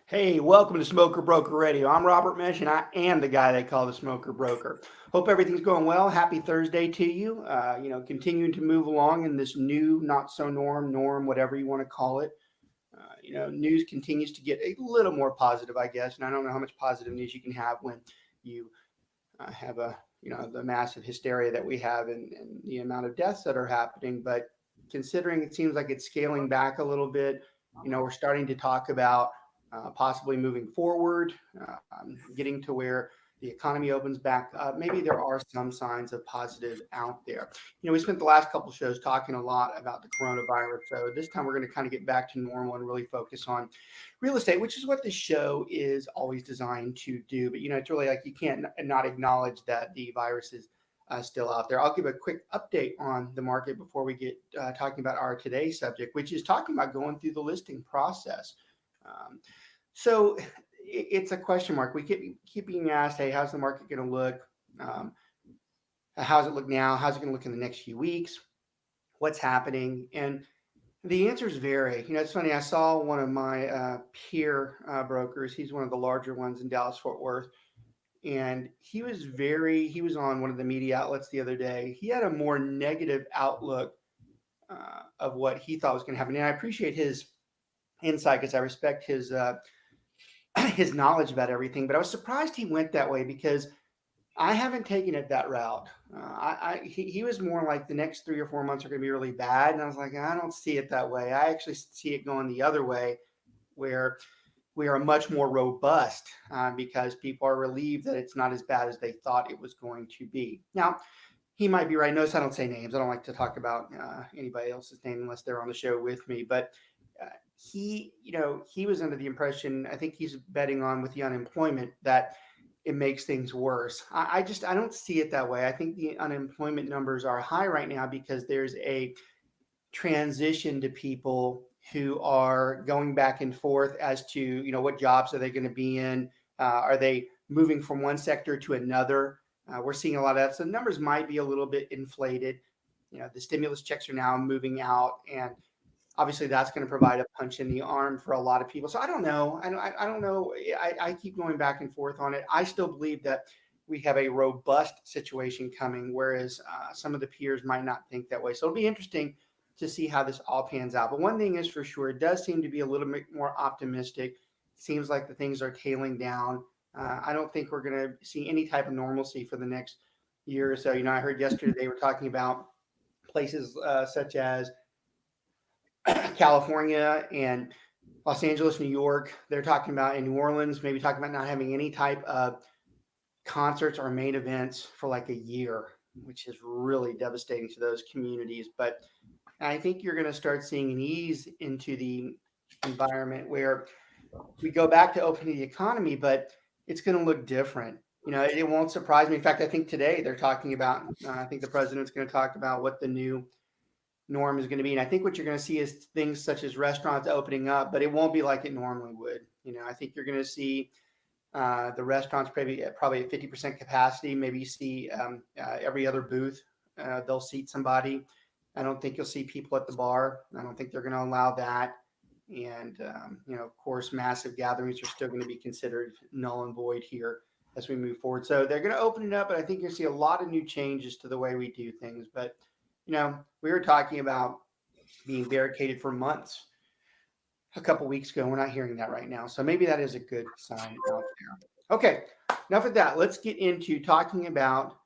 Hey, welcome to Smoker Broker Radio. I'm Robert Meche, and I am the guy they call the Smoker Broker. Hope everything's going well. Happy Thursday to you. Continuing to move along in this new, not so norm, whatever you want to call it. News continues to get a little more positive, I guess. And I don't know how much positive news you can have when you have the massive hysteria that we have and the amount of deaths that are happening. But considering it seems like it's scaling back a little bit, we're starting to talk about possibly moving forward, getting to where the economy opens back up. Maybe there are some signs of positive out there. We spent the last couple of shows talking a lot about the coronavirus. So this time we're going to kind of get back to normal and really focus on real estate, which is what the show is always designed to do. But, it's really like you can't not acknowledge that the virus is still out there. I'll give a quick update on the market before we get talking about our today's subject, which is talking about going through the listing process. So it's a question mark. We keep being asked, hey, how's the market going to look? How's it look now? How's it going to look in the next few weeks? What's happening? And the answers vary. It's funny. I saw one of my peer brokers. He's one of the larger ones in Dallas, Fort Worth. And he was on one of the media outlets the other day. He had a more negative outlook of what he thought was going to happen. And I appreciate his insight because I respect his knowledge about everything. But I was surprised he went that way because I haven't taken it that route. He was more like the next 3 or 4 months are going to be really bad. And I was like, I don't see it that way. I actually see it going the other way where we are much more robust because people are relieved that it's not as bad as they thought it was going to be. Now, he might be right. Notice I don't say names. I don't like to talk about anybody else's name unless they're on the show with me. But he was under the impression, I think he's betting on with the unemployment that it makes things worse. I don't see it that way. I think the unemployment numbers are high right now because there's a transition to people who are going back and forth as to, what jobs are they going to be in? Are they moving from one sector to another? We're seeing a lot of that. So the numbers might be a little bit inflated. The stimulus checks are now moving out, and obviously that's going to provide a punch in the arm for a lot of people. So I don't know. I don't know. I keep going back and forth on it. I still believe that we have a robust situation coming, whereas some of the peers might not think that way. So it'll be interesting to see how this all pans out. But one thing is for sure, it does seem to be a little bit more optimistic. It seems like the things are tailing down. I don't think we're going to see any type of normalcy for the next year or so. I heard yesterday they were talking about places such as California and Los Angeles, New York. They're talking about in New Orleans, maybe talking about not having any type of concerts or main events for like a year, which is really devastating to those communities. But I think you're going to start seeing an ease into the environment where we go back to opening the economy, but it's going to look different. It won't surprise me. In fact, I think today they're talking about, I think the president's going to talk about what the new norm is going to be. And I think what you're going to see is things such as restaurants opening up, but it won't be like it normally would. I think you're going to see the restaurants probably at 50% capacity. Maybe you see every other booth, they'll seat somebody. I don't think you'll see people at the bar. I don't think they're going to allow that. And, of course, massive gatherings are still going to be considered null and void here as we move forward. So they're going to open it up, but I think you'll see a lot of new changes to the way we do things. But, we were talking about being barricaded for months a couple weeks ago. We're not hearing that right now. So maybe that is a good sign out there. Okay, enough of that. Let's get into talking about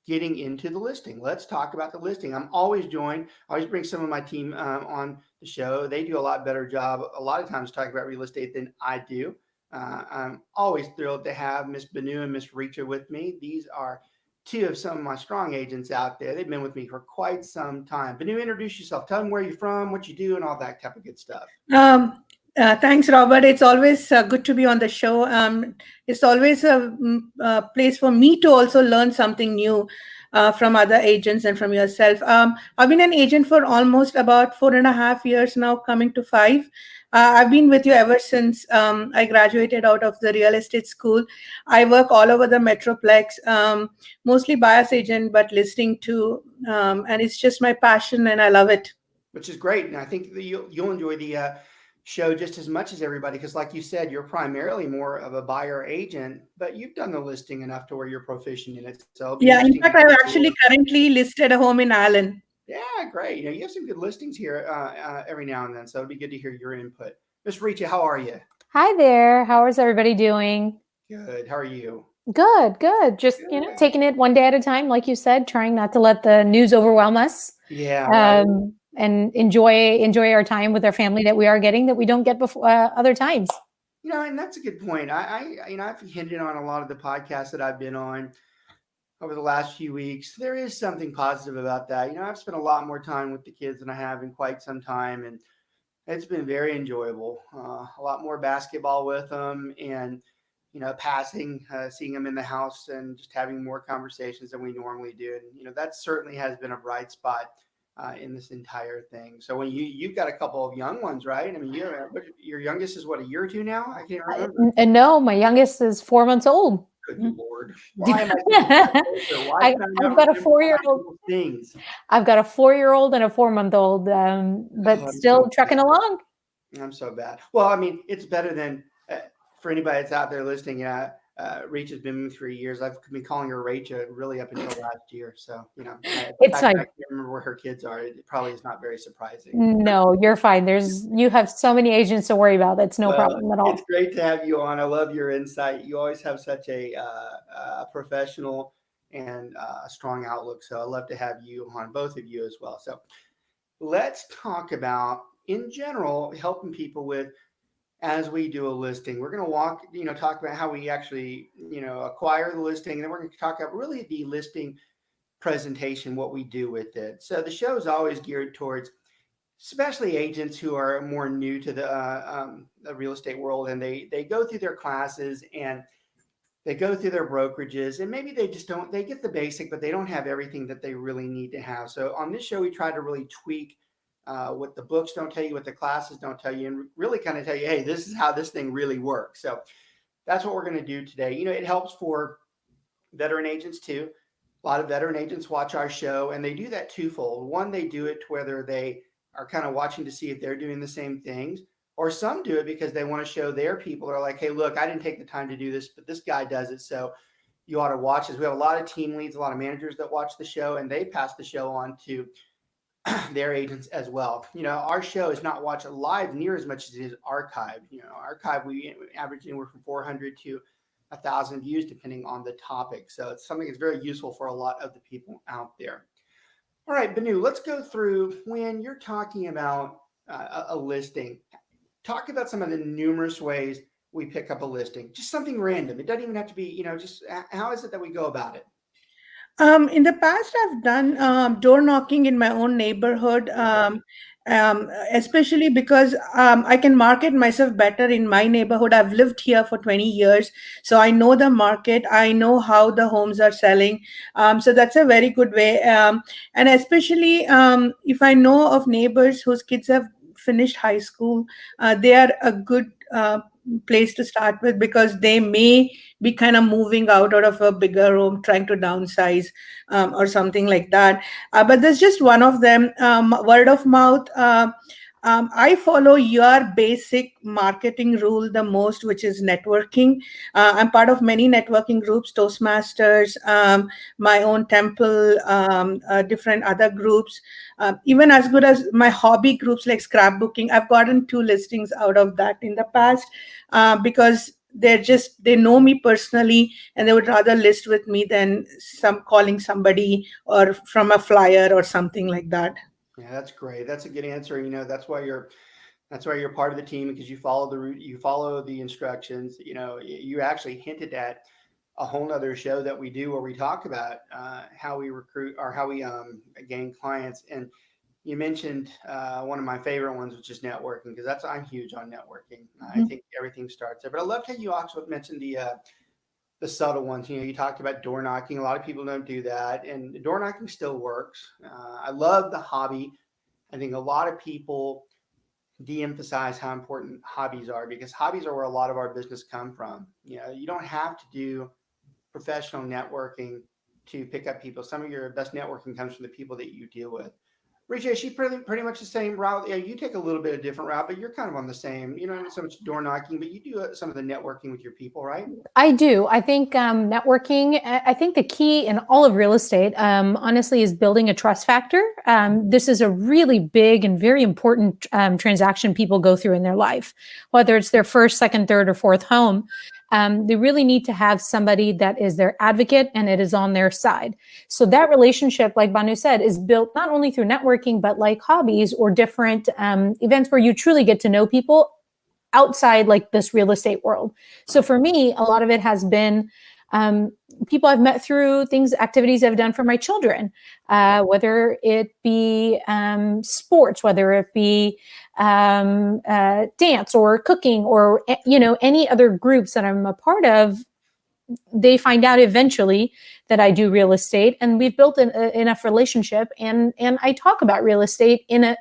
getting into the listing. Let's talk about the listing. I'm always joined. I always bring some of my team on the show. They do a lot better job a lot of times talking about real estate than I do. I'm always thrilled to have Miss Banu and Miss Richa with me. These are two of some of my strong agents out there. They've been with me for quite some time. Banu, introduce yourself. Tell them where you're from, what you do, and all that type of good stuff. Thanks, Robert. It's always good to be on the show. It's always a place for me to also learn something new from other agents and from yourself. I've been an agent for almost about 4.5 years now, coming to 5. I've been with you ever since I graduated out of the real estate school. I work all over the Metroplex, mostly buyer's agent, but listing too. And it's just my passion and I love it. Which is great. And I think that you'll enjoy the show just as much as everybody because, like you said, you're primarily more of a buyer agent, but you've done the listing enough to where you're proficient in it. So it'll be Yeah, in interesting to fact, I've get actually your currently listed a home in Allen. yeah, great. You have some good listings here every now and then, so it'd be good to hear your input. Miss Richa, how are you? Hi there. How is everybody doing? Good. How are you? Good, good. Just, Good. taking it one day at a time, like you said, trying not to let the news overwhelm us. Yeah, right. And enjoy our time with our family that we are getting that we don't get before other times. And that's a good point. I've hinted on a lot of the podcasts that I've been on over the last few weeks. There is something positive about that. I've spent a lot more time with the kids than I have in quite some time, and it's been very enjoyable. A lot more basketball with them, and passing, seeing them in the house, and just having more conversations than we normally do. And that certainly has been a bright spot in this entire thing. So when you've got a couple of young ones, right? I mean, your youngest is what, a year or two now? I can't remember. And no, my youngest is 4 months old. Good Lord, why am I thinking that closer? Why can I I've not got a remember all 4-year-old. those things? I've got a 4-year-old and a 4-month-old, Oh, but I'm still so trucking bad. along. I'm so bad. Well, I mean, it's better than for anybody that's out there listening. Rach has been with me 3 years. I've been calling her Rachel really up until last year. So, the It's fact that I fine. can't remember where her kids are, it probably is not very surprising. No, you're fine. You have so many agents to worry about. That's no Well, problem at it's all. great to have you on. I love your insight. You always have such a professional and a strong outlook. So I love to have you on, both of you as well. So let's talk about, in general, helping people with as we do a listing. We're going to talk about how we actually, acquire the listing. And then we're going to talk about really the listing presentation, what we do with it. So the show is always geared towards, especially agents who are more new to the real estate world, and they go through their classes and they go through their brokerages, and maybe they just don't, they get the basic, but they don't have everything that they really need to have. So on this show, we try to really tweak what the books don't tell you, what the classes don't tell you, and really kind of tell you, hey, this is how this thing really works. So that's what we're going to do today. It helps for veteran agents too. A lot of veteran agents watch our show, and they do that twofold. One, they do it to whether they are kind of watching to see if they're doing the same things, or some do it because they want to show their people. They're like, hey, look, I didn't take the time to do this, but this guy does it. So you ought to watch this. We have a lot of team leads, a lot of managers that watch the show, and they pass the show on to their agents as well. Our show is not watched live near as much as it is archived. Archive, we average anywhere from 400 to 1,000 views, depending on the topic. So it's something that's very useful for a lot of the people out there. All right, Banu, let's go through when you're talking about a listing. Talk about some of the numerous ways we pick up a listing. Just something random. It doesn't even have to be, just how is it that we go about it? In the past, I've done door knocking in my own neighborhood, especially because I can market myself better in my neighborhood. I've lived here for 20 years, so I know the market. I know how the homes are selling. So that's a very good way. And especially if I know of neighbors whose kids have finished high school, they are a good place to start with because they may be kind of moving out of a bigger home, trying to downsize or something like that. But there's just one of them, word of mouth. I follow your basic marketing rule the most, which is networking. I'm part of many networking groups, Toastmasters, my own temple, different other groups, even as good as my hobby groups like scrapbooking. I've gotten 2 listings out of that in the past because they know me personally and they would rather list with me than some calling somebody or from a flyer or something like that. Yeah, that's great. That's a good answer. That's why you're part of the team, because you follow the route, you follow the instructions. You actually hinted at a whole nother show that we do where we talk about how we recruit or how we gain clients. And you mentioned one of my favorite ones, which is networking, because I'm huge on networking. I think everything starts there. But I loved how you also mentioned the subtle ones. You talked about door knocking. A lot of people don't do that, and door knocking still works. I love the hobby. I think a lot of people de-emphasize how important hobbies are, because hobbies are where a lot of our business come from. You don't have to do professional networking to pick up people. Some of your best networking comes from the people that you deal with. Richa, is she pretty much the same route? Yeah, you take a little bit of different route, but you're kind of on the same. You know, not so much door knocking, but you do some of the networking with your people, right? I do. I think networking, I think the key in all of real estate, honestly, is building a trust factor. This is a really big and very important transaction people go through in their life, whether it's their first, second, third, or fourth home. They really need to have somebody that is their advocate and it is on their side. So that relationship, like Banu said, is built not only through networking, but like hobbies or different events where you truly get to know people outside like this real estate world. So for me, a lot of it has been people I've met through things, activities I've done for my children, whether it be sports, whether it be dance or cooking or, you know, any other groups that I'm a part of. They find out eventually that I do real estate, and we've built enough relationship, and I talk about real estate in a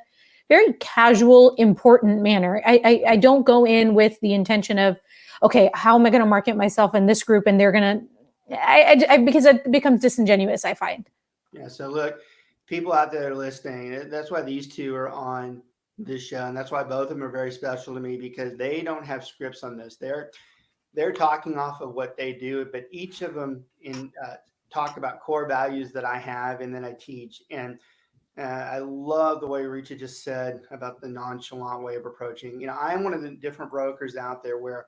very casual, important manner. I don't go in with the intention of, okay, how am I going to market myself in this group? And they're going to, because it becomes disingenuous, I find. Yeah. So look, people out there listening, that's why these two are on this show. And that's why both of them are very special to me, because they don't have scripts on this. They're talking off of what they do, but each of them talk about core values that I have and then I teach. And I love the way Richa just said about the nonchalant way of approaching. You know, I'm one of the different brokers out there where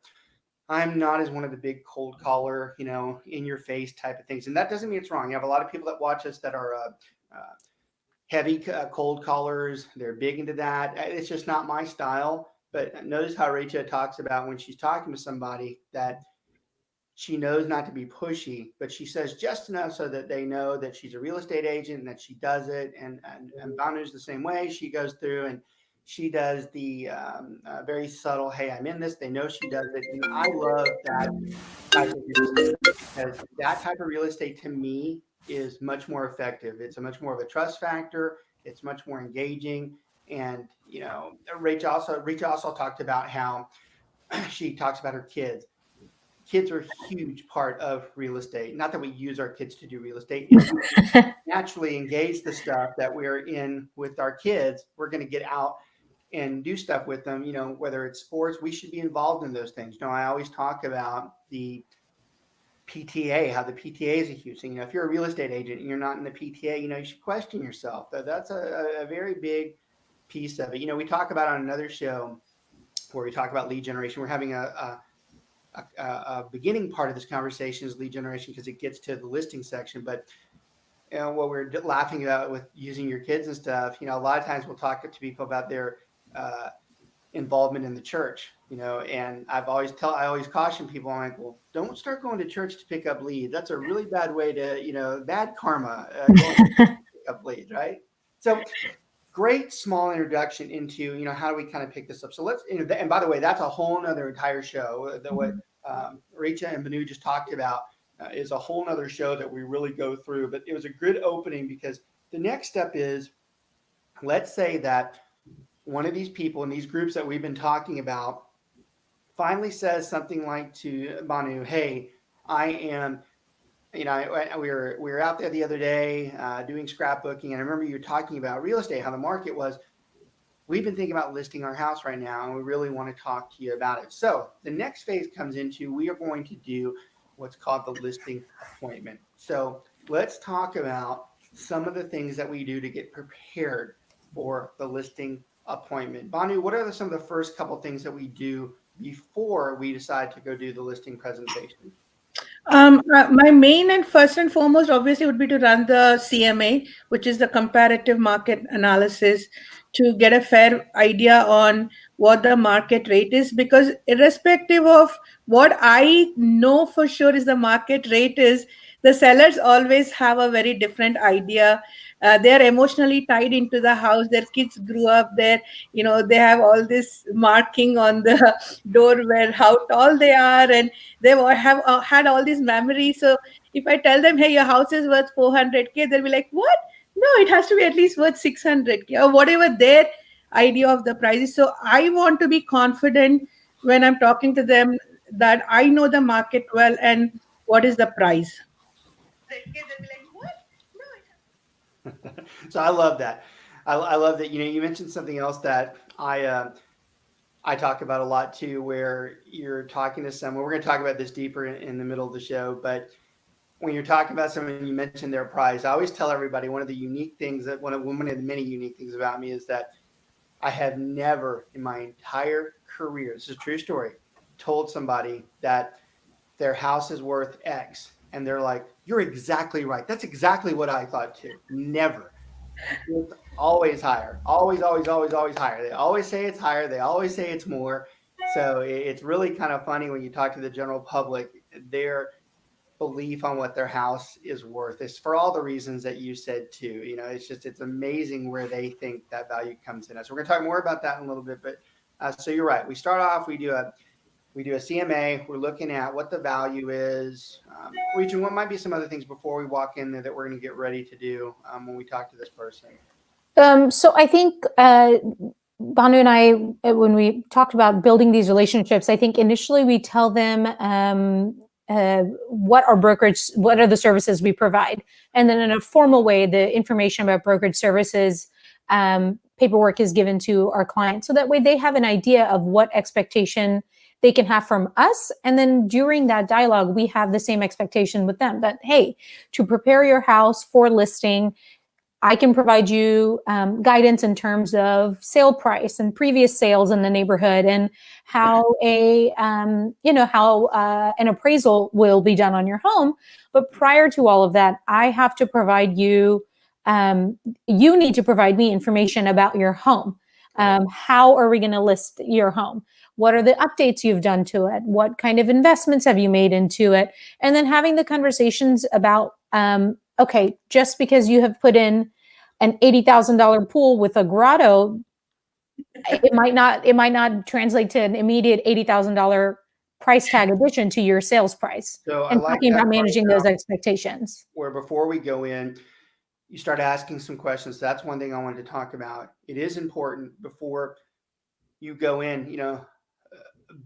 I'm not as one of the big cold caller, you know, in your face type of things. And that doesn't mean it's wrong. You have a lot of people that watch us that are heavy cold callers. They're big into that. It's just not my style. But notice how Richa talks about when she's talking to somebody that she knows not to be pushy, but she says just enough so that they know that she's a real estate agent and that she does it. And Banu's the same way. She goes through and she does the very subtle, hey, I'm in this. They know she does it. And I love that type of real estate, because that type of real estate to me is much more effective. It's a much more of a trust factor. It's much more engaging. And, you know, Richa also talked about how she talks about her kids. Kids are a huge part of real estate. Not that we use our kids to do real estate. If we naturally engage the stuff that we're in with our kids, we're going to get out and do stuff with them. You know, whether it's sports, we should be involved in those things. You know, I always talk about the PTA, how the PTA is a huge thing. You know, if you're a real estate agent and you're not in the PTA, you know, you should question yourself. That's a very big piece of it. You know, we talk about on another show where we talk about lead generation. We're having a beginning part of this conversation is lead generation because it gets to the listing section. But you know, what we're laughing about with using your kids and stuff, you know, a lot of times we'll talk to people about their involvement in the church, you know, and I always caution people, I'm like, well, don't start going to church to pick up leads. That's a really bad way to, you know, bad karma, going to pick up leads, right? So great small introduction into, you know, how do we kind of pick this up? So let's, you know, and by the way, that's a whole nother entire show that what Richa and Banu just talked about is a whole nother show that we really go through, but it was a good opening because the next step is, let's say that one of these people in these groups that we've been talking about finally says something like to Banu, hey, I am, you know, we were out there the other day doing scrapbooking, and I remember you talking about real estate, how the market was. We've been thinking about listing our house right now, and we really want to talk to you about it. So the next phase comes into, we are going to do what's called the listing appointment. So let's talk about some of the things that we do to get prepared for the listing appointment. Banu, what are some of the first couple things that we do before we decide to go do the listing presentation? My main and first and foremost, obviously, would be to run the CMA, which is the comparative market analysis, to get a fair idea on what the market rate is. Because irrespective of what I know for sure is the market rate is, the sellers always have a very different idea. They are emotionally tied into the house. Their kids grew up there. You know, they have all this marking on the door where how tall they are, and they have had all these memories. So if I tell them, hey, your house is worth 400K, they'll be like, what? No, it has to be at least worth 600K, or whatever their idea of the price is. So I want to be confident when I'm talking to them that I know the market well and what is the price. So I love that. I love that. You mentioned something else that I talk about a lot too, where you're talking to someone. We're going to talk about this deeper in the middle of the show, but when you're talking about someone, you mentioned their price. I always tell everybody one of the unique things that one of the many unique things about me is that I have never in my entire career, this is a true story, told somebody that their house is worth X. And they're like, you're exactly right. That's exactly what I thought too. Never. It's always higher. Always, always, always, always higher. They always say it's higher. They always say it's more. So it's really kind of funny when you talk to the general public, their belief on what their house is worth is for all the reasons that you said too. It's amazing where they think that value comes in. So we're going to talk more about that in a little bit. But so you're right. We start off, we do a CMA. We're looking at what the value is. Reaching what might be some other things before we walk in there that we're going to get ready to do when we talk to this person. So I think Banu and I, when we talked about building these relationships, I think initially we tell them what are the services we provide, and then in a formal way, the information about brokerage services, paperwork is given to our clients, so that way they have an idea of what expectation they can have from us. And then during that dialogue, we have the same expectation with them that, hey, to prepare your house for listing, I can provide you guidance in terms of sale price and previous sales in the neighborhood, and how an appraisal will be done on your home. But prior to all of that, I have to provide you. You need to provide me information about your home. How are we going to list your home? What are the updates you've done to it? What kind of investments have you made into it? And then having the conversations about, okay, just because you have put in an $80,000 pool with a grotto, it might not translate to an immediate $80,000 price tag addition to your sales price. So and talking about managing those expectations. Where before we go in, you start asking some questions. So that's one thing I wanted to talk about. It is important before you go in,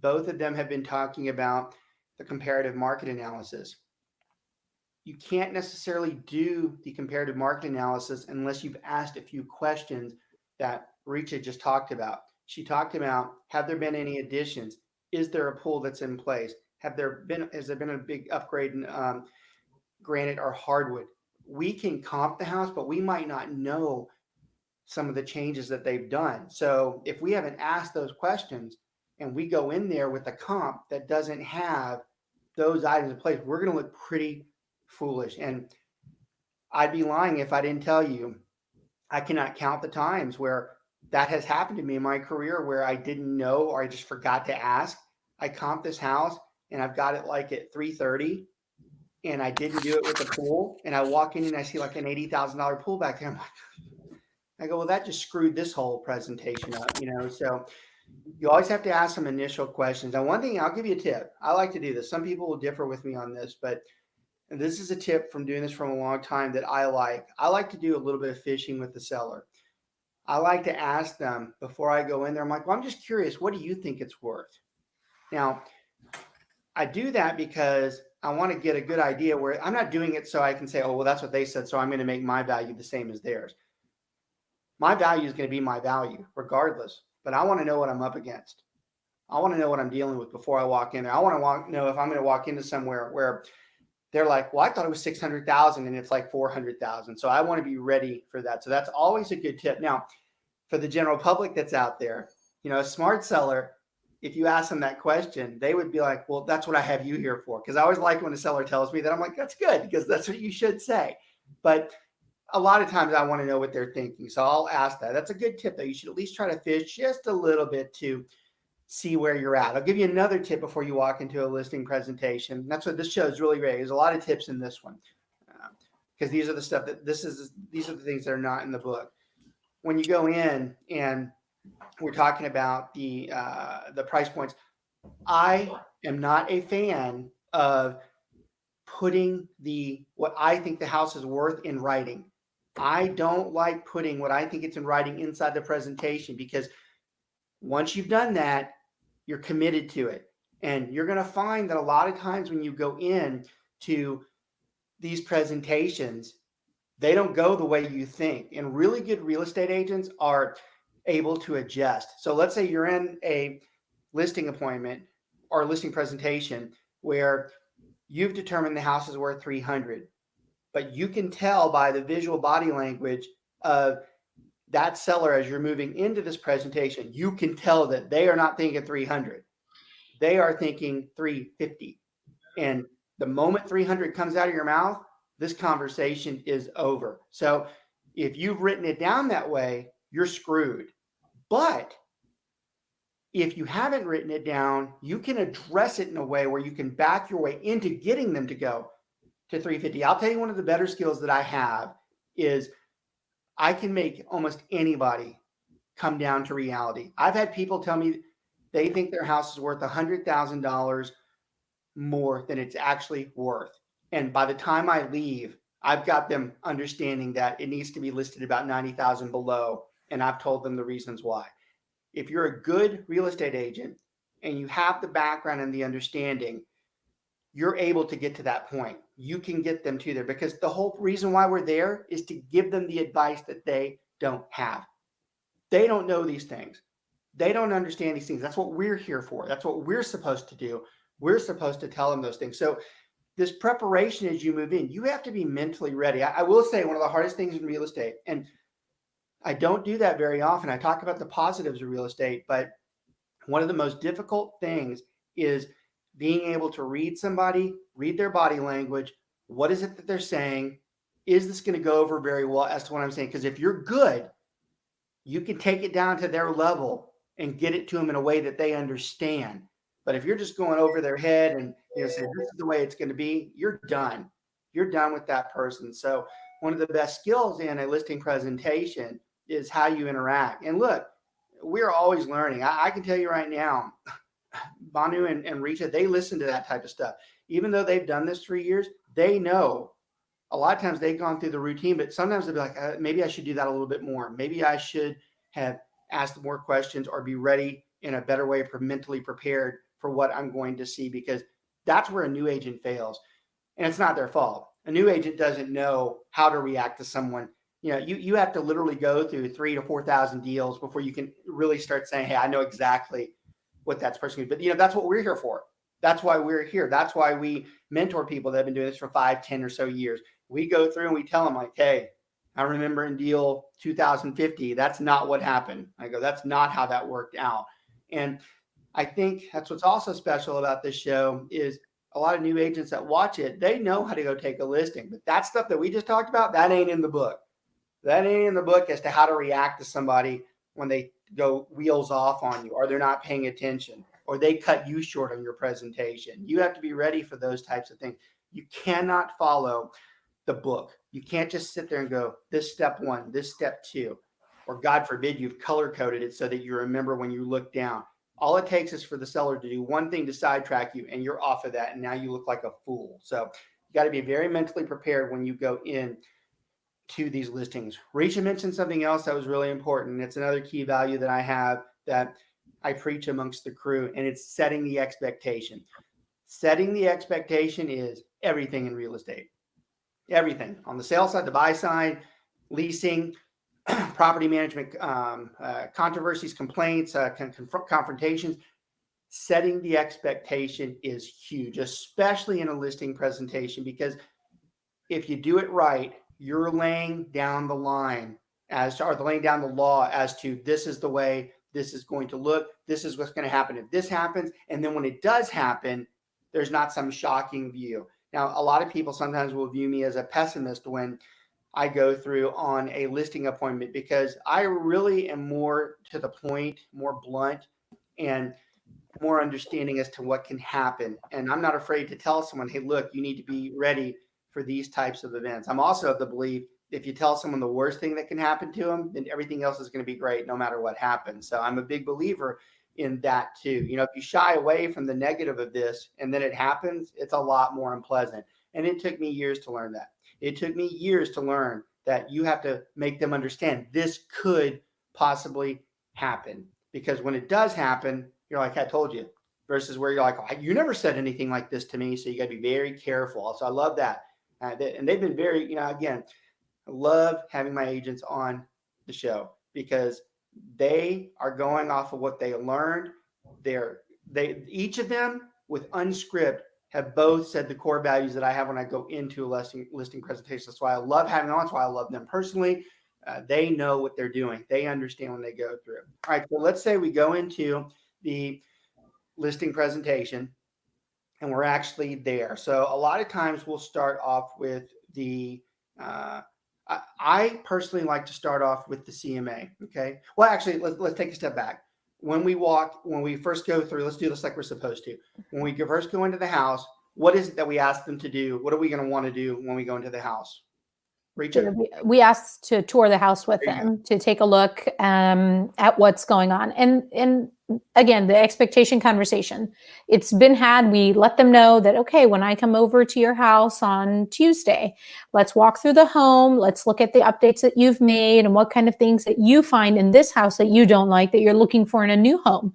both of them have been talking about the comparative market analysis. You can't necessarily do the comparative market analysis unless you've asked a few questions that Richa just talked about. She talked about, have there been any additions? Is there a pool that's in place? Has there been a big upgrade in granite or hardwood? We can comp the house, but we might not know some of the changes that they've done. So if we haven't asked those questions and we go in there with a comp that doesn't have those items in place, we're going to look pretty foolish. And I'd be lying if I didn't tell you, I cannot count the times where that has happened to me in my career where I didn't know or I just forgot to ask. I comped this house and I've got it like at 3:30 and I didn't do it with the pool. And I walk in and I see like an $80,000 pool back there. I go, well, that just screwed this whole presentation up, So you always have to ask some initial questions. And one thing, I'll give you a tip. I like to do this. Some people will differ with me on this, but this is a tip from doing this for a long time that I like. I like to do a little bit of fishing with the seller. I like to ask them before I go in there. I'm like, well, I'm just curious. What do you think it's worth? Now, I do that because I want to get a good idea where I'm not doing it so I can say, oh, well, that's what they said, so I'm going to make my value the same as theirs. My value is going to be my value regardless, but I want to know what I'm up against. I want to know what I'm dealing with before I walk in there. I want to know if I'm going to walk into somewhere where they're like, well, I thought it was 600,000 and it's like 400,000. So I want to be ready for that. So that's always a good tip. Now, for the general public that's out there, a smart seller, if you ask them that question, they would be like, well, that's what I have you here for. Because I always like when a seller tells me that. I'm like, that's good because that's what you should say. But a lot of times I want to know what they're thinking. So I'll ask that. That's a good tip, though. You should at least try to fish just a little bit to see where you're at. I'll give you another tip before you walk into a listing presentation. That's what this show is really great. There's a lot of tips in this one because these are the stuff that these are the things that are not in the book. When you go in and we're talking about the price points, I am not a fan of putting what I think the house is worth in writing. I don't like putting what I think it's in writing inside the presentation because once you've done that, you're committed to it. And you're going to find that a lot of times when you go in to these presentations, They don't go the way you think. And really good real estate agents are able to adjust. So let's say you're in a listing appointment or listing presentation where you've determined the house is worth 300, but you can tell by the visual body language of that seller as you're moving into this presentation, you can tell that they are not thinking 300. They are thinking 350. And the moment 300 comes out of your mouth, this conversation is over. So if you've written it down that way, you're screwed. But if you haven't written it down, you can address it in a way where you can back your way into getting them to go to 350. I'll tell you, one of the better skills that I have is I can make almost anybody come down to reality. I've had people tell me they think their house is worth $100,000 more than it's actually worth. And by the time I leave, I've got them understanding that it needs to be listed about 90,000 below. And I've told them the reasons why. If you're a good real estate agent and you have the background and the understanding, you're able to get to that point. You can get them to there, because the whole reason why we're there is to give them the advice that they don't have. They don't know these things. They don't understand these things. That's what we're here for. That's what we're supposed to do. We're supposed to tell them those things. So this preparation as you move in, you have to be mentally ready. I will say one of the hardest things in real estate, and I don't do that very often. I talk about the positives of real estate, but one of the most difficult things is being able to read somebody, read their body language. What is it that they're saying? Is this going to go over very well as to what I'm saying? Because if you're good, you can take it down to their level and get it to them in a way that they understand. But if you're just going over their head and saying this is the way it's going to be, you're done. You're done with that person. So one of the best skills in a listing presentation is how you interact. And look, we're always learning. I can tell you right now, Banu and Rita, they listen to that type of stuff. Even though they've done this 3 years, they know a lot of times they've gone through the routine, but sometimes they'll be like, maybe I should do that a little bit more. Maybe I should have asked more questions or be ready in a better way, mentally prepared for what I'm going to see, because that's where a new agent fails. And it's not their fault. A new agent doesn't know how to react to someone. You have to literally go through 3,000 to 4,000 deals before you can really start saying, hey, I know exactly what that's person is. But that's what we're here for. That's why we're here. That's why we mentor people that have been doing this for 5, 10 or so years. We go through and we tell them like, hey, I remember in deal 2050, that's not what happened. I go, that's not how that worked out. And I think that's what's also special about this show is a lot of new agents that watch it, they know how to go take a listing. But that stuff that we just talked about, that ain't in the book. That ain't in the book as to how to react to somebody when they go wheels off on you, or they're not paying attention, or they cut you short on your presentation. You have to be ready for those types of things. You cannot follow the book. You can't just sit there and go, this step 1, this step 2, or God forbid you've color coded it so that you remember when you look down. All it takes is for the seller to do one thing to sidetrack you, and you're off of that, and now you look like a fool. So you got to be very mentally prepared when you go in to these listings. Risha mentioned something else that was really important. It's another key value that I have that I preach amongst the crew, and it's setting the expectation. Setting the expectation is everything in real estate. Everything on the sales side, the buy side, leasing, property management, controversies, complaints, confrontations. Setting the expectation is huge, especially in a listing presentation, because if you do it right, you're laying down the line laying down the law as to this is the way this is going to look. This is what's going to happen if this happens. And then when it does happen, there's not some shocking view. Now, a lot of people sometimes will view me as a pessimist when I go through on a listing appointment, because I really am more to the point, more blunt, and more understanding as to what can happen. And I'm not afraid to tell someone, hey, look, you need to be ready for these types of events. I'm also of the belief if you tell someone the worst thing that can happen to them, then everything else is going to be great no matter what happens. So I'm a big believer in that too. If you shy away from the negative of this and then it happens, it's a lot more unpleasant. And it took me years to learn that. It took me years to learn that you have to make them understand this could possibly happen, because when it does happen, you're like, I told you, versus where you're like, oh, you never said anything like this to me. So you got to be very careful. So I love that. And they've been very, again, I love having my agents on the show because they are going off of what they learned. Each of them with unscript have both said the core values that I have when I go into a listing presentation. That's why I love having them on. That's why I love them personally. They know what they're doing. They understand when they go through. All right, so let's say we go into the listing presentation and we're actually there. So a lot of times we'll start off with the I personally like to start off with the CMA. Okay. Well, actually, let's take a step back. When we first go through, let's do this like we're supposed to. When we first go into the house, what is it that we ask them to do? What are we going to want to do when we go into the house? Rachel? We asked to tour the house with them to take a look at what's going on. And again, the expectation conversation, it's been had. We let them know that, okay, when I come over to your house on Tuesday, let's walk through the home. Let's look at the updates that you've made and what kind of things that you find in this house that you don't like, that you're looking for in a new home.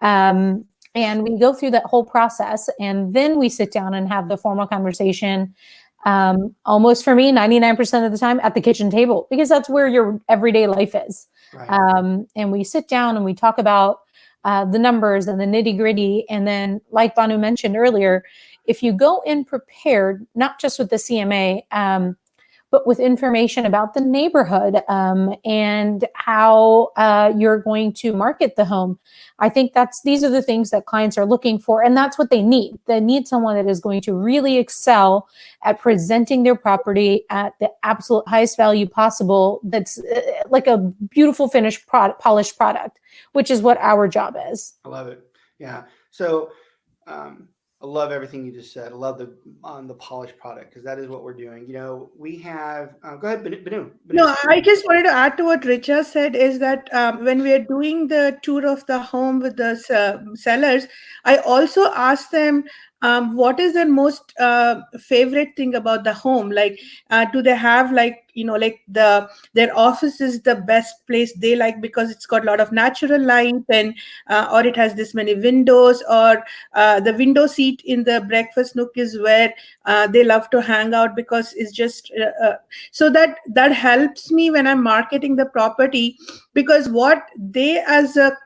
And we go through that whole process, and then we sit down and have the formal conversation. Almost for me, 99% of the time at the kitchen table, because that's where your everyday life is. Right. And we sit down and we talk about the numbers and the nitty gritty. And then, like Banu mentioned earlier, if you go in prepared, not just with the CMA, but with information about the neighborhood and how you're going to market the home. I think these are the things that clients are looking for, and that's what they need. They need someone that is going to really excel at presenting their property at the absolute highest value possible. That's like a beautiful finished polished product, which is what our job is. I love it. Yeah. So I love everything you just said. I love the polished product, because that is what we're doing. You know, we have. Go ahead, Banu. No, I just wanted to add to what Richa said, is that when we are doing the tour of the home with the sellers, I also ask them what is their most favorite thing about the home. Like, do they have like their office is the best place they like because it's got a lot of natural light, and or it has this many windows, or the window seat in the breakfast nook is where they love to hang out because it's just so that helps me when I'm marketing the property, because what they as a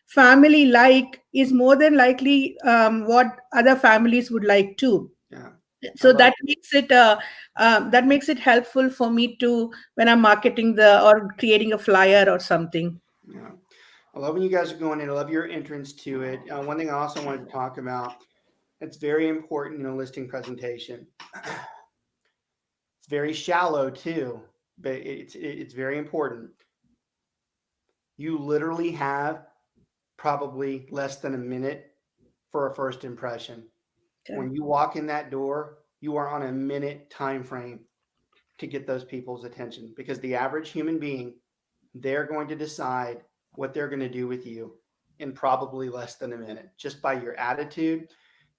family like is more than likely what other families would like too. Yeah. So that makes it helpful for me to, when I'm marketing or creating a flyer or something. Yeah. I love when you guys are going in. I love your entrance to it. One thing I also wanted to talk about, it's very important in a listing presentation. It's very shallow too, but it's very important. You literally have probably less than a minute for a first impression. Okay. When you walk in that door, you are on a minute time frame to get those people's attention, because the average human being, they're going to decide what they're going to do with you in probably less than a minute, just by your attitude,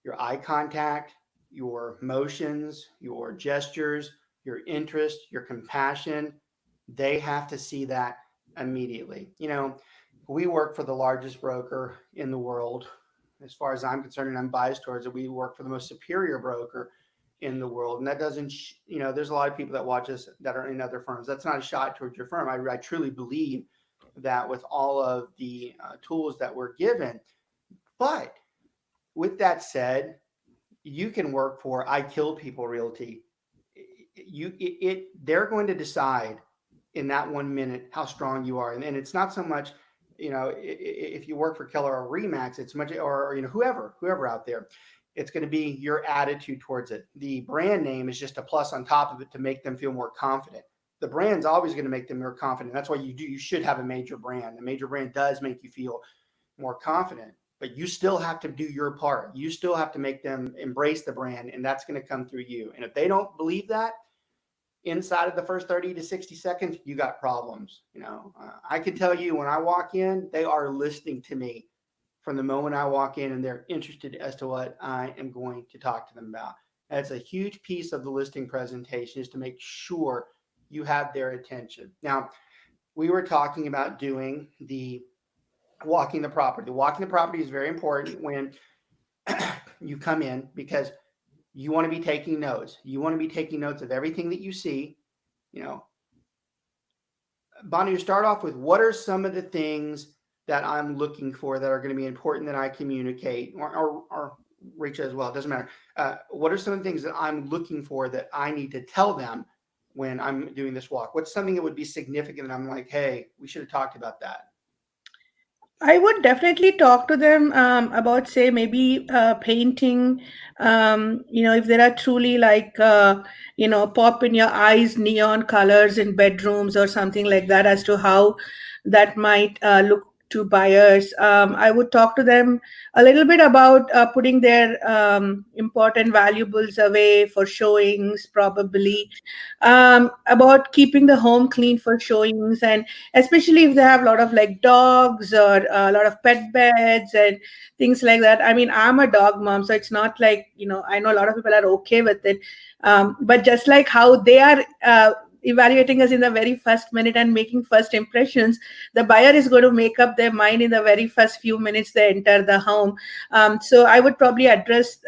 your eye contact, your motions, your gestures, your interest, your compassion. They have to see that immediately. You know, we work for the largest broker in the world. As far as I'm concerned, and I'm biased towards it, we work for the most superior broker in the world. And that doesn't, there's a lot of people that watch us that are in other firms. That's not a shot towards your firm. I truly believe that with all of the tools that we're given. But with that said, you can work for I Kill People Realty. They're going to decide in that 1 minute how strong you are. And it's not so much, if you work for Keller or Remax, it's much, or whoever out there, it's going to be your attitude towards it. The brand name is just a plus on top of it to make them feel more confident. The brand's always going to make them more confident. That's why you should have a major brand. A major brand does make you feel more confident, but you still have to do your part. You still have to make them embrace the brand, and that's going to come through you. And if they don't believe that, inside of the first 30 to 60 seconds, you got problems. I can tell you, when I walk in, they are listening to me from the moment I walk in, and they're interested as to what I am going to talk to them about. That's a huge piece of the listing presentation, is to make sure you have their attention. Now, we were talking about doing the walking the property. Walking the property is very important when you come in, because you want to be taking notes. You want to be taking notes of everything that you see. Bonnie, you start off with what are some of the things that I'm looking for that are going to be important that I communicate, or Rachel as well. It doesn't matter. What are some of the things that I'm looking for that I need to tell them when I'm doing this walk? What's something that would be significant that I'm like, hey, we should have talked about that? I would definitely talk to them about, say, maybe painting. If there are truly like, pop in your eyes neon colors in bedrooms or something like that, as to how that might look to buyers. I would talk to them a little bit about putting their important valuables away for showings, probably, about keeping the home clean for showings, and especially if they have a lot of like dogs or a lot of pet beds and things like that. I mean, I'm a dog mom, so it's not like, I know a lot of people are okay with it, but just like how they are evaluating us in the very first minute and making first impressions, the buyer is going to make up their mind in the very first few minutes they enter the home. So I would probably address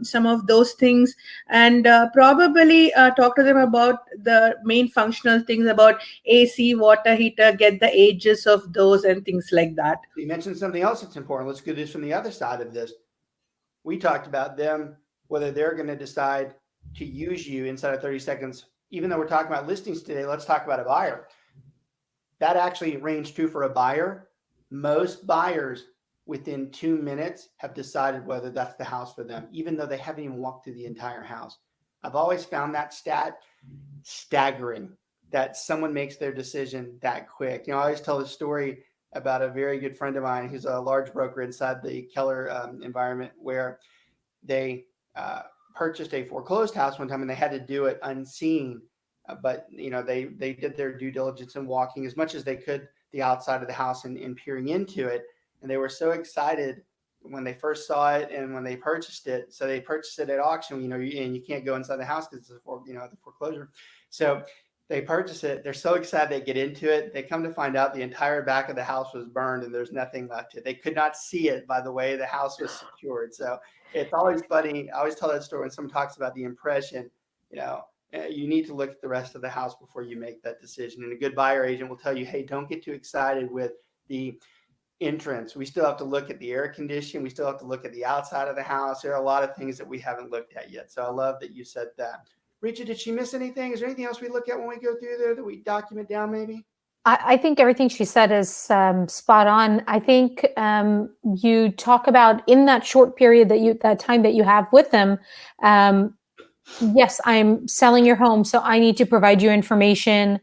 some of those things, and probably talk to them about the main functional things about AC, water heater, get the ages of those and things like that. You mentioned something else that's important. Let's do this from the other side of this. We talked about them, whether they're going to decide to use you inside of 30 seconds. Even though we're talking about listings today, let's talk about a buyer. That actually rings true for a buyer. Most buyers within 2 minutes have decided whether that's the house for them, even though they haven't even walked through the entire house. I've always found that stat staggering, that someone makes their decision that quick. I always tell the story about a very good friend of mine who's a large broker inside the Keller environment, where they purchased a foreclosed house one time and they had to do it unseen. But they did their due diligence and walking as much as they could the outside of the house and peering into it. And they were so excited when they first saw it and when they purchased it. So they purchased it at auction, and you can't go inside the house because it's the foreclosure. So they purchase it. They're so excited they get into it. They come to find out the entire back of the house was burned and there's nothing left to it. They could not see it by the way the house was secured. So it's always funny. I always tell that story when someone talks about the impression. You need to look at the rest of the house before you make that decision. And a good buyer agent will tell you, hey, don't get too excited with the entrance. We still have to look at the air conditioning. We still have to look at the outside of the house. There are a lot of things that we haven't looked at yet. So I love that you said that. Rachel, did she miss anything? Is there anything else we look at when we go through there that we document down maybe? I think everything she said is spot on. I think you talk about in that short period that time that you have with them. Yes, I'm selling your home, so I need to provide you information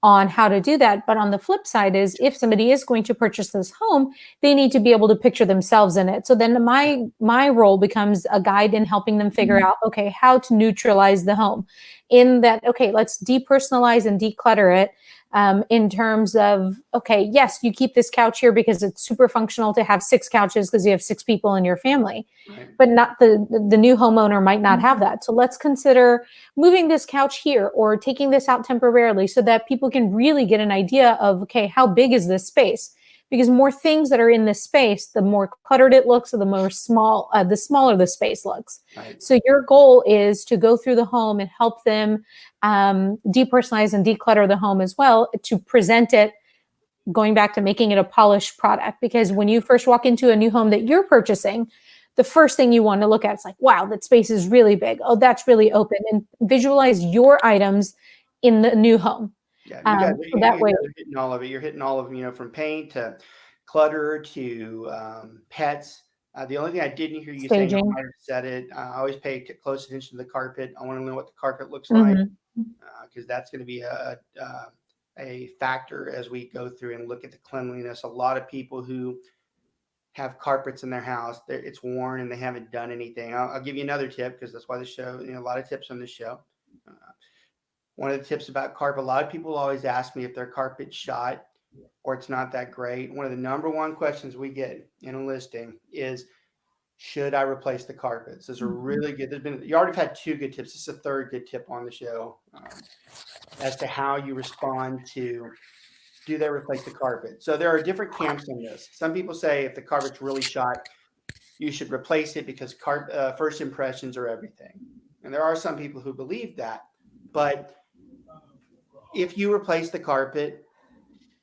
on how to do that. But on the flip side is, if somebody is going to purchase this home, they need to be able to picture themselves in it. So then my role becomes a guide in helping them figure out, okay, how to neutralize the home. In that, okay, let's depersonalize and declutter it. In terms of, okay, yes, you keep this couch here because it's super functional to have 6 couches because you have 6 people in your family, right. But not the new homeowner might not have that. So let's consider moving this couch here or taking this out temporarily so that people can really get an idea of, okay, how big is this space? Because more things that are in this space, the more cluttered it looks, or the smaller the space looks. Right. So your goal is to go through the home and help them depersonalize and declutter the home as well, to present it, going back to making it a polished product. Because when you first walk into a new home that you're purchasing, the first thing you want to look at is like, wow, that space is really big. Oh, that's really open. And visualize your items in the new home. Yeah, you guys are hitting all of it. You're hitting all of them, from paint to clutter to pets. The only thing I didn't hear you saying, I might have said it, I always pay close attention to the carpet. I want to know what the carpet looks like, because that's going to be a factor as we go through and look at the cleanliness. A lot of people who have carpets in their house, it's worn and they haven't done anything. I'll give you another tip, because that's why the show, a lot of tips on this show. One of the tips about carpet, a lot of people always ask me if their carpet's shot or it's not that great. One of the number one questions we get in a listing is, should I replace the carpets? Those are really good. You already had 2 good tips. This is a 3rd good tip on the show as to how you respond to, do they replace the carpet? So there are different camps on this. Some people say if the carpet's really shot, you should replace it because first impressions are everything. And there are some people who believe that. But if you replace the carpet,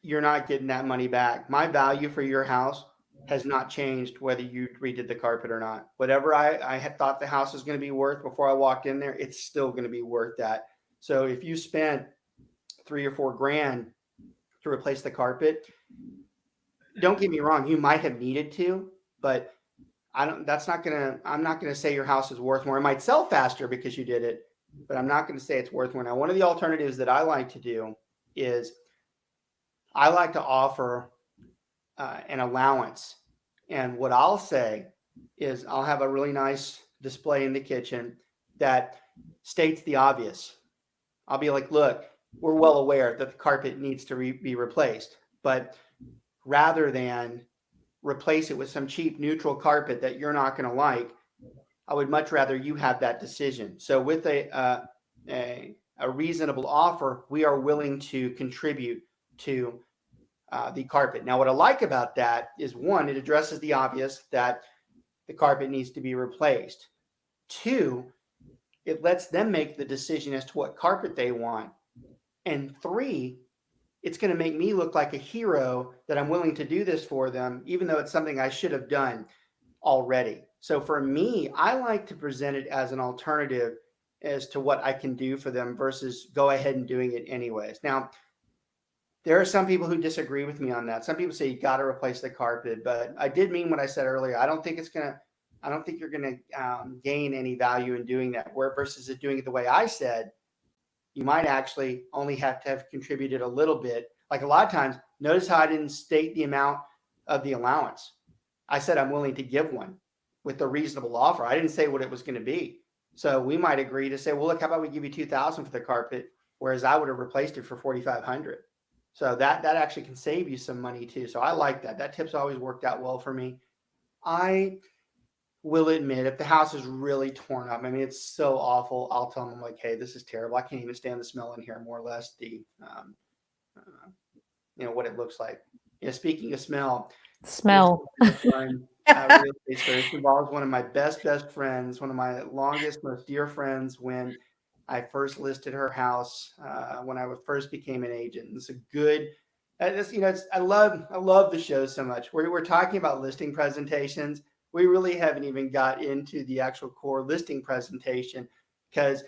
you're not getting that money back. My value for your house has not changed whether you redid the carpet or not. Whatever I had thought the house was going to be worth before I walked in there, it's still going to be worth that. So if you spent $3 or $4 grand to replace the carpet, don't get me wrong, you might have needed to, but I'm not gonna say your house is worth more. It might sell faster because you did it, but I'm not gonna say it's worth more. Now, one of the alternatives that I like to do is I like to offer an allowance. And what I'll say is I'll have a really nice display in the kitchen that states the obvious. I'll be like, look, we're well aware that the carpet needs to be replaced, but rather than replace it with some cheap neutral carpet that you're not going to like, I would much rather you have that decision. So with a reasonable offer, we are willing to contribute to the carpet. Now, what I like about that is, one, it addresses the obvious that the carpet needs to be replaced. Two, it lets them make the decision as to what carpet they want. And three, it's going to make me look like a hero that I'm willing to do this for them, even though it's something I should have done already. So for me, I like to present it as an alternative as to what I can do for them versus go ahead and doing it anyways. Now, there are some people who disagree with me on that. Some people say you got to replace the carpet, but I did mean what I said earlier. I don't think you're going to gain any value in doing that. Where versus doing it the way I said, you might actually only have to have contributed a little bit. Like a lot of times, notice how I didn't state the amount of the allowance. I said I'm willing to give one with a reasonable offer. I didn't say what it was going to be. So we might agree to say, well, look, how about we give you $2,000 for the carpet, whereas I would have replaced it for $4,500. So that actually can save you some money too. So I like that. That tip's always worked out well for me. I will admit, if the house is really torn up, I mean, it's so awful, I'll tell them, like, hey, this is terrible. I can't even stand the smell in here, more or less the, what it looks like. Speaking of smell. Real estate story. This involves one of my best friends, one of my longest, most dear friends when I first listed her house when I first became an agent. It's a good, I love the show so much. We're talking about listing presentations. We really haven't even got into the actual core listing presentation because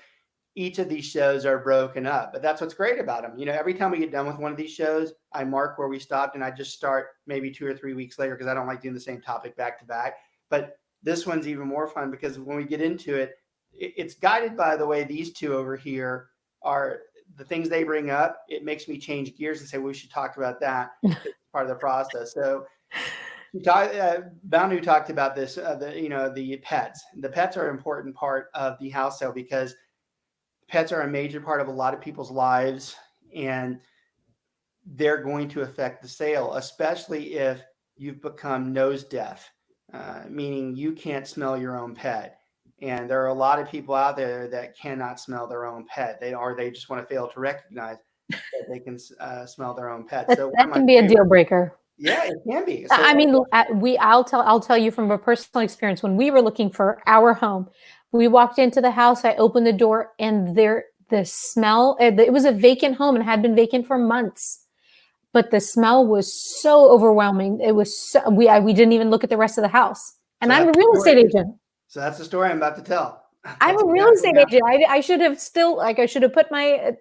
each of these shows are broken up. But that's what's great about them. Every time we get done with one of these shows, I mark where we stopped and I just start maybe 2 or 3 weeks later because I don't like doing the same topic back to back. But this one's even more fun because when we get into it, it's guided by the way these two over here are, the things they bring up. It makes me change gears and say, we should talk about that. It's part of the process. So Banu talked about this, the pets. The pets are an important part of the house sale because pets are a major part of a lot of people's lives, and they're going to affect the sale, especially if you've become nose deaf, meaning you can't smell your own pet. And there are a lot of people out there that cannot smell their own pet. They just want to fail to recognize that they can smell their own pet. So that can be a deal breaker. Yeah, it can be. So, I mean, I'll tell you from a personal experience. When we were looking for our home, we walked into the house. I opened the door, and the smell. It was a vacant home and had been vacant for months, but the smell was so overwhelming. It was we didn't even look at the rest of the house. And I'm a real estate agent. So that's the story I'm about to tell. I'm a real estate agent. I should have put my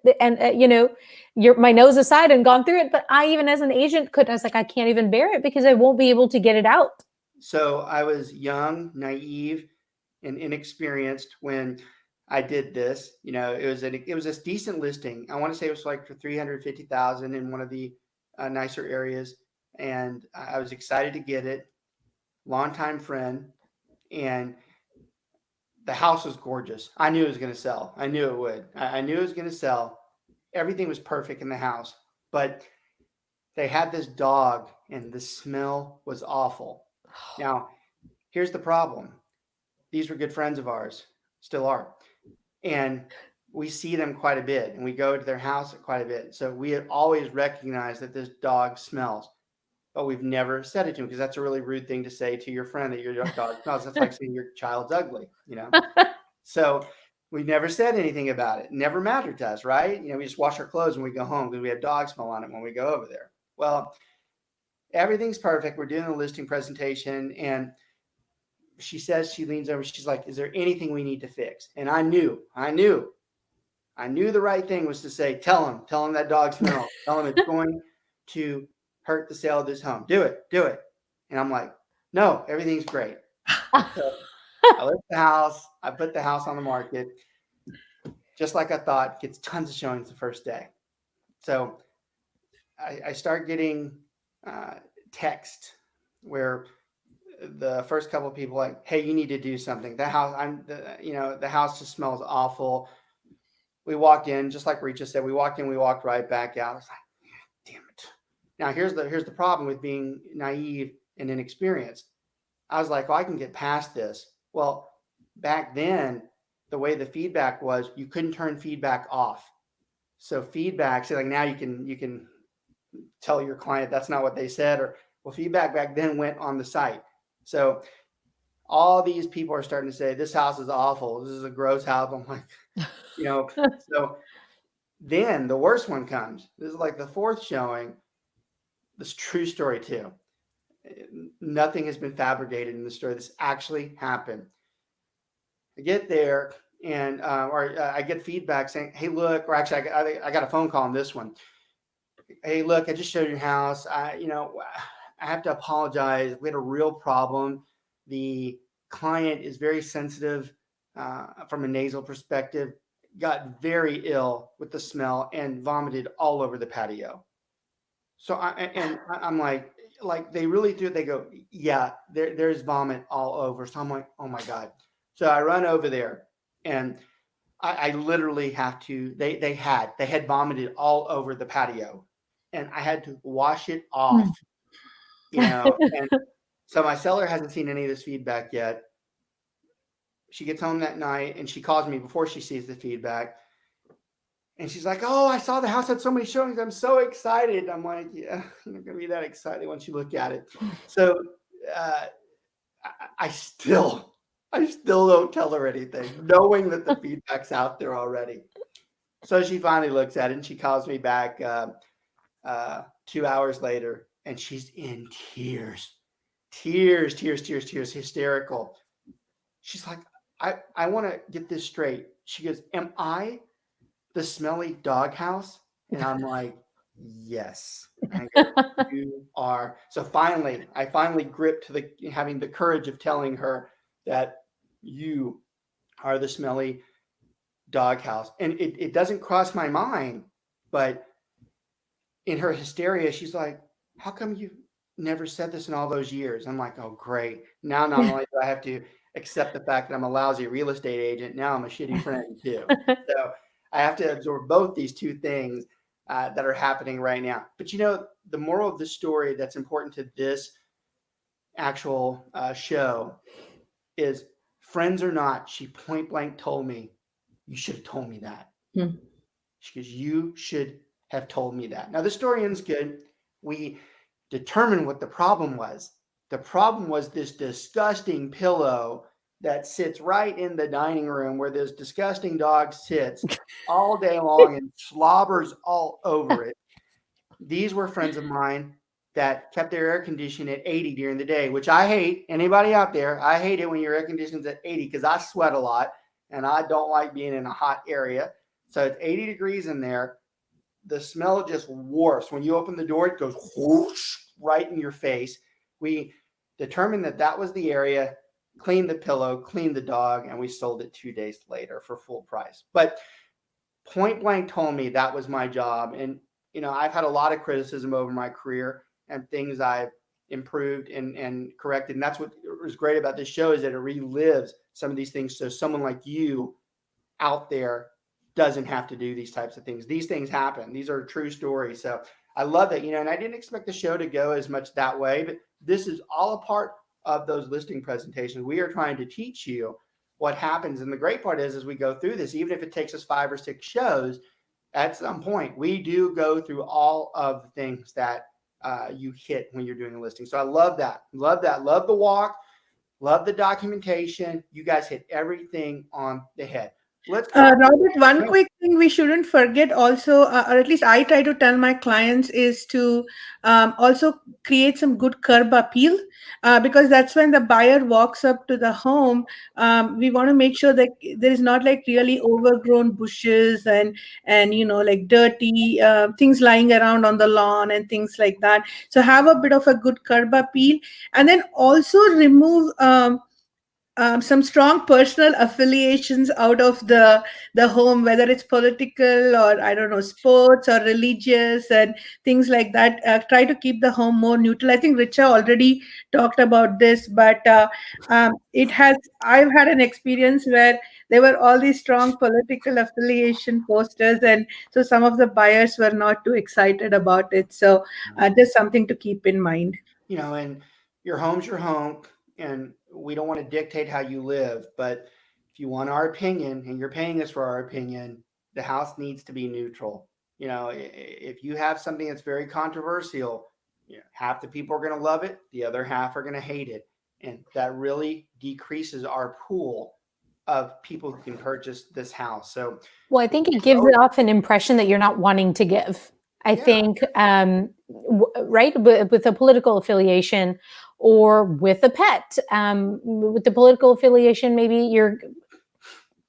my nose aside and gone through it. But I, even as an agent, I was like, I can't even bear it because I won't be able to get it out. So I was young, naive, and inexperienced when I did this. It was a decent listing. I want to say it was like for $350,000 in one of the nicer areas, and I was excited to get it. Longtime friend, and the house was gorgeous. I knew it was going to sell. I knew it would. I knew it was going to sell. Everything was perfect in the house, but they had this dog and the smell was awful. Now, here's the problem. These were good friends of ours, still are. And we see them quite a bit and we go to their house quite a bit. So we had always recognized that this dog smells, but we've never said it to him because that's a really rude thing to say to your friend, that your dog smells. That's like saying your child's ugly, So we never said anything about it. It never mattered to us, right? We just wash our clothes when we go home because we have dog smell on it when we go over there. Well, everything's perfect. We're doing a listing presentation, and she says, she leans over, she's like, is there anything we need to fix? And I knew the right thing was to say, tell him that dog smells. Tell him it's going to hurt the sale of this home. Do it. And I'm like, no, everything's great. So I list the house. I put the house on the market. Just like I thought, gets tons of showings the first day. So I start getting text where the first couple of people like, hey, you need to do something. The house just smells awful. We walked in, just like Richa said, we walked right back out. I was like, damn it. Now here's the problem with being naive and inexperienced. I was like, well, I can get past this. Well, back then, the way the feedback was, you couldn't turn feedback off. So feedback, so like now you can tell your client that's not what they said, or well, feedback back then went on the site. So all these people are starting to say, this house is awful. This is a gross house. I'm like, so then the worst one comes. This is like the fourth showing. This true story too. Nothing has been fabricated in the story. This actually happened. I get there and I get feedback saying, hey, look, or actually I got a phone call on this one. Hey, look, I just showed your house. I have to apologize. We had a real problem. The client is very sensitive from a nasal perspective, got very ill with the smell and vomited all over the patio. So I'm like they really do. They go, yeah, there's vomit all over. So I'm like, oh my God. So I run over there and I literally have to, they had vomited all over the patio and I had to wash it off, and so my seller hasn't seen any of this feedback yet. She gets home that night and she calls me before she sees the feedback. And she's like, oh, I saw the house had so many showings. I'm so excited. I'm like, yeah, you're not going to be that excited once you look at it. So I still don't tell her anything, knowing that the feedback's out there already. So she finally looks at it and she calls me back 2 hours later and she's in tears, hysterical. She's like, I want to get this straight. She goes, am I the smelly doghouse? And I'm like, yes. And I go, you are. So I finally gripped to having the courage of telling her that you are the smelly doghouse. And it doesn't cross my mind, but in her hysteria, she's like, how come you never said this in all those years? I'm like, oh, great. Now, not only do I have to accept the fact that I'm a lousy real estate agent, now I'm a shitty friend too. So I have to absorb both these two things that are happening right now. But the moral of the story that's important to this actual show is, friends or not, she point blank told me, you should have told me that. She goes, you should have told me that. Now the story ends good. We determined what the problem was. The problem was this disgusting pillow that sits right in the dining room where this disgusting dog sits all day long and slobbers all over it. These were friends of mine that kept their air conditioning at 80 during the day, which I hate. Anybody out there, I hate it when your air conditioning's at 80 because I sweat a lot and I don't like being in a hot area. So it's 80 degrees in there. The smell just wharfs. When you open the door, it goes whoosh right in your face. We determined that was the area, cleaned the pillow, cleaned the dog, and we sold it 2 days later for full price. But point blank told me that was my job. And, I've had a lot of criticism over my career and things I've improved and corrected. And that's what was great about this show, is that it relives some of these things. So someone like you out there doesn't have to do these types of things. These things happen. These are true stories. So I love that, and I didn't expect the show to go as much that way, but this is all a part of those listing presentations. We are trying to teach you what happens. And the great part is, as we go through this, even if it takes us 5 or 6 shows, at some point, we do go through all of the things that you hit when you're doing a listing. So I love that. Love the walk. Love the documentation. You guys hit everything on the head. let's talk. Robert, one No. quick thing we shouldn't forget also, or at least I try to tell my clients, is to also create some good curb appeal, because that's when the buyer walks up to the home. We want to make sure that there is not like really overgrown bushes and like dirty things lying around on the lawn and things like that. So have a bit of a good curb appeal, and then also remove. Some strong personal affiliations out of the home, whether it's political or I don't know, sports or religious and things like that. Try to keep the home more neutral. I think Richa already talked about this, but it has. I've had an experience where there were all these strong political affiliation posters, and so some of the buyers were not too excited about it. So just something to keep in mind. And your home's your home, and we don't want to dictate how you live. But if you want our opinion and you're paying us for our opinion, the house needs to be neutral. If you have something that's very controversial, half the people are going to love it, the other half are going to hate it. And that really decreases our pool of people who can purchase this house. So, well, I think it gives off an impression that you're not wanting to give. I think, right, with a political affiliation or with a pet, with the political affiliation, maybe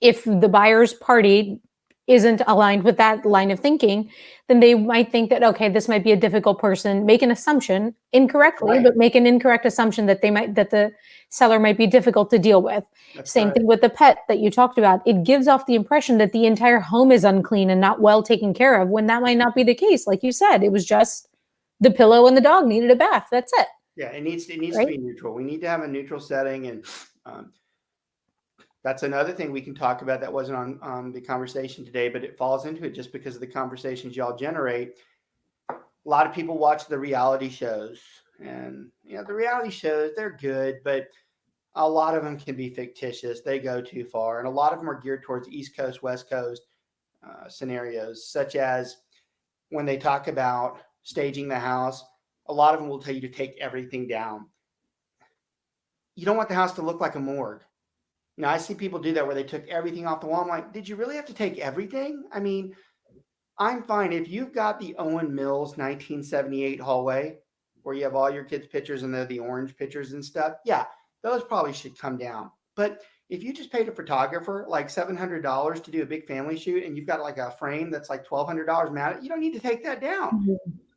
if the buyer's party isn't aligned with that line of thinking, then they might think that, okay, this might be a difficult person, make an assumption incorrectly, but make an incorrect assumption that the seller might be difficult to deal with. Same thing with the pet that you talked about. It gives off the impression that the entire home is unclean and not well taken care of, when that might not be the case. Like you said, it was just the pillow and the dog needed a bath. That's it. Yeah, it needs to be neutral. We need to have a neutral setting, and that's another thing we can talk about that wasn't on the conversation today, but it falls into it just because of the conversations y'all generate. A lot of people watch the reality shows, and the reality shows, they're good, but a lot of them can be fictitious. They go too far, and a lot of them are geared towards East Coast, West Coast scenarios, such as when they talk about staging the house. A lot of them will tell you to take everything down. You don't want the house to look like a morgue. I see people do that where they took everything off the wall. I'm like, did you really have to take everything? I mean, I'm fine. If you've got the Owen Mills 1978 hallway where you have all your kids' pictures and they're the orange pictures and stuff, yeah, those probably should come down. But if you just paid a photographer like $700 to do a big family shoot, and you've got like a frame that's like $1,200 mounted, you don't need to take that down.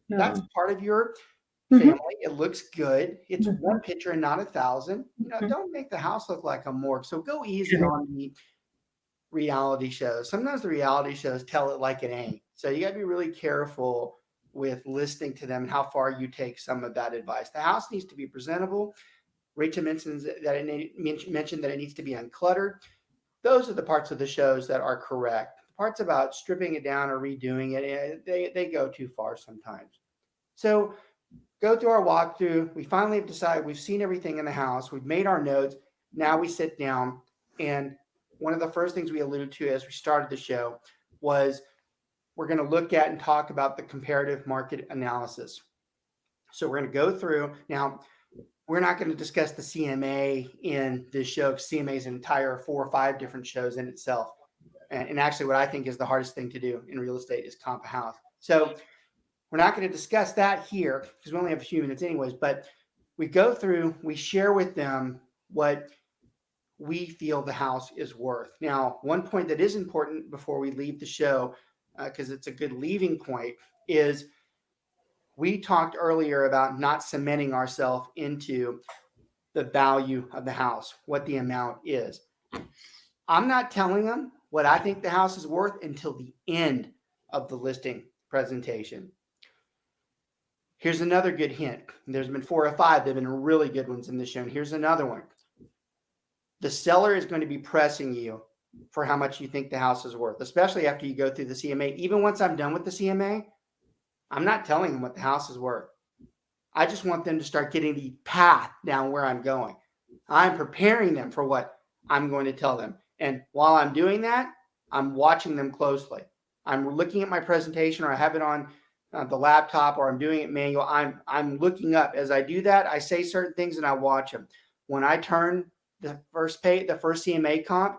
No. That's part of your family. It looks good. It's one picture and not 1,000. Don't make the house look like a morgue. So go easy on the reality shows. Sometimes the reality shows tell it like it ain't. So you got to be really careful with listening to them and how far you take some of that advice. The house needs to be presentable. Rachel mentioned that it needs to be uncluttered. Those are the parts of the shows that are correct. The parts about stripping it down or redoing it, they go too far sometimes. So go through our walkthrough. We finally have decided we've seen everything in the house. We've made our notes. Now we sit down. And one of the first things we alluded to as we started the show was we're going to look at and talk about the comparative market analysis. So we're going to go through. Now, we're not going to discuss the CMA in this show, because CMA is an entire 4 or 5 different shows in itself. And actually, what I think is the hardest thing to do in real estate is comp a house. So we're not going to discuss that here because we only have a few minutes anyways, but we go through, we share with them what we feel the house is worth. Now, one point that is important before we leave the show, because it's a good leaving point, is we talked earlier about not cementing ourselves into the value of the house, what the amount is. I'm not telling them what I think the house is worth until the end of the listing presentation. Here's another good hint. There's been 4 or 5 that have been really good ones in this show. And here's another one. The seller is going to be pressing you for how much you think the house is worth, especially after you go through the CMA. Even once I'm done with the CMA, I'm not telling them what the house is worth. I just want them to start getting the path down where I'm going. I'm preparing them for what I'm going to tell them. And while I'm doing that, I'm watching them closely. I'm looking at my presentation, or I have it on the laptop, or I'm doing it manual. I'm looking up. As I do that, I say certain things and I watch them. When I turn the first CMA comp,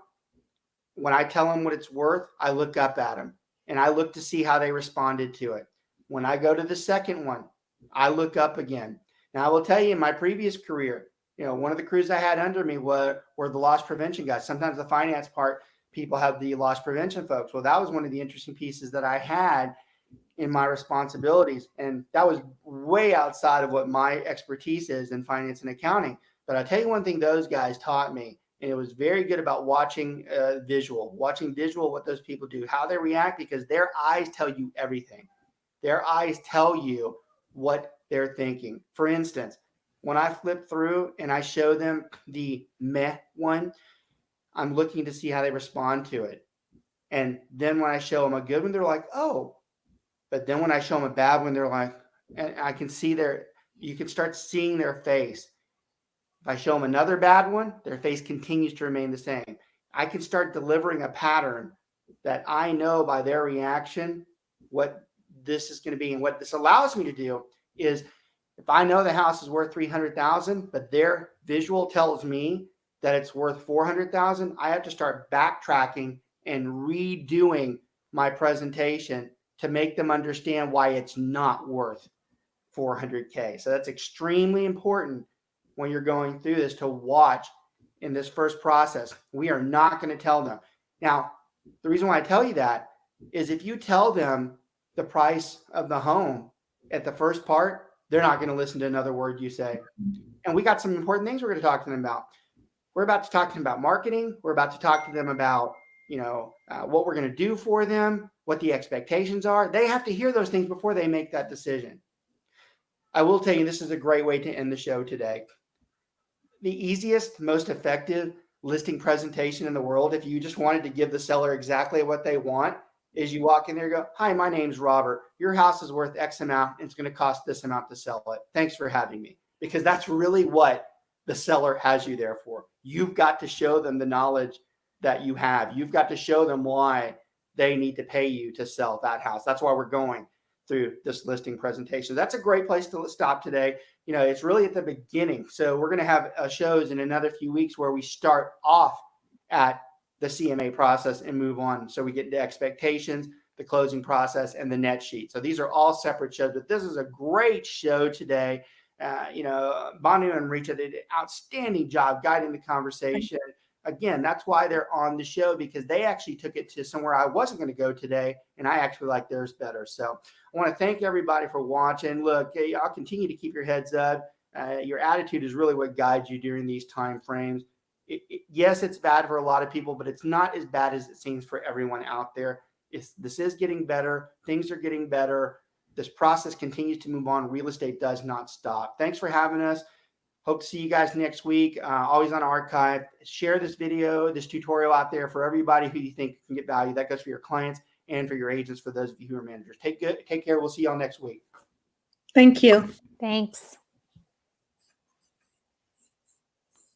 When I tell them what it's worth, I look up at them and I look to see how they responded to it. When I go to the second one, I look up again. Now, I will tell you, in my previous career, one of the crews I had under me were the loss prevention guys. Sometimes the finance part, people have the loss prevention folks. Well, that was one of the interesting pieces that I had in my responsibilities. And that was way outside of what my expertise is in finance and accounting. But I'll tell you one thing those guys taught me, and it was very good about watching visual, what those people do, how they react, because their eyes tell you everything. Their eyes tell you what they're thinking. For instance, when I flip through and I show them the meh one, I'm looking to see how they respond to it. And then when I show them a good one, they're like, oh. But then when I show them a bad one, they're like, and I can see you can start seeing their face. If I show them another bad one, their face continues to remain the same. I can start delivering a pattern that I know by their reaction what this is going to be. And what this allows me to do is, if I know the house is worth $300,000, but their visual tells me that it's worth $400,000, I have to start backtracking and redoing my presentation to make them understand why it's not worth $400K. So that's extremely important when you're going through this, to watch in this first process. We are not going to tell them. Now, the reason why I tell you that is, if you tell them the price of the home at the first part, they're not going to listen to another word you say. And we got some important things we're going to talk to them about. We're about to talk to them about marketing. We're about to talk to them about, what we're going to do for them, what the expectations are. They have to hear those things before they make that decision. I will tell you, this is a great way to end the show today. The easiest, most effective listing presentation in the world, if you just wanted to give the seller exactly what they want, is you walk in there and go, hi, my name's Robert. Your house is worth X amount. And it's going to cost this amount to sell it. Thanks for having me. Because that's really what the seller has you there for. You've got to show them the knowledge that you have. You've got to show them why they need to pay you to sell that house. That's why we're going through this listing presentation. That's a great place to stop today. It's really at the beginning. So we're going to have shows in another few weeks where we start off at the CMA process and move on. So we get the expectations, the closing process, and the net sheet. So these are all separate shows, but this is a great show today. Banu and Richa did an outstanding job guiding the conversation. Again, that's why they're on the show, because they actually took it to somewhere I wasn't going to go today, and I actually like theirs better. So I want to thank everybody for watching. Look, I'll continue to keep your heads up. Your attitude is really what guides you during these time frames. Yes, it's bad for a lot of people, but it's not as bad as it seems for everyone out there. This is getting better. Things are getting better. This process continues to move on. Real estate does not stop. Thanks for having us. Hope to see you guys next week. Always on archive. Share this video, this tutorial out there for everybody who you think can get value. That goes for your clients and for your agents, for those of you who are managers. Take care. We'll see y'all next week. Thank you. Thanks.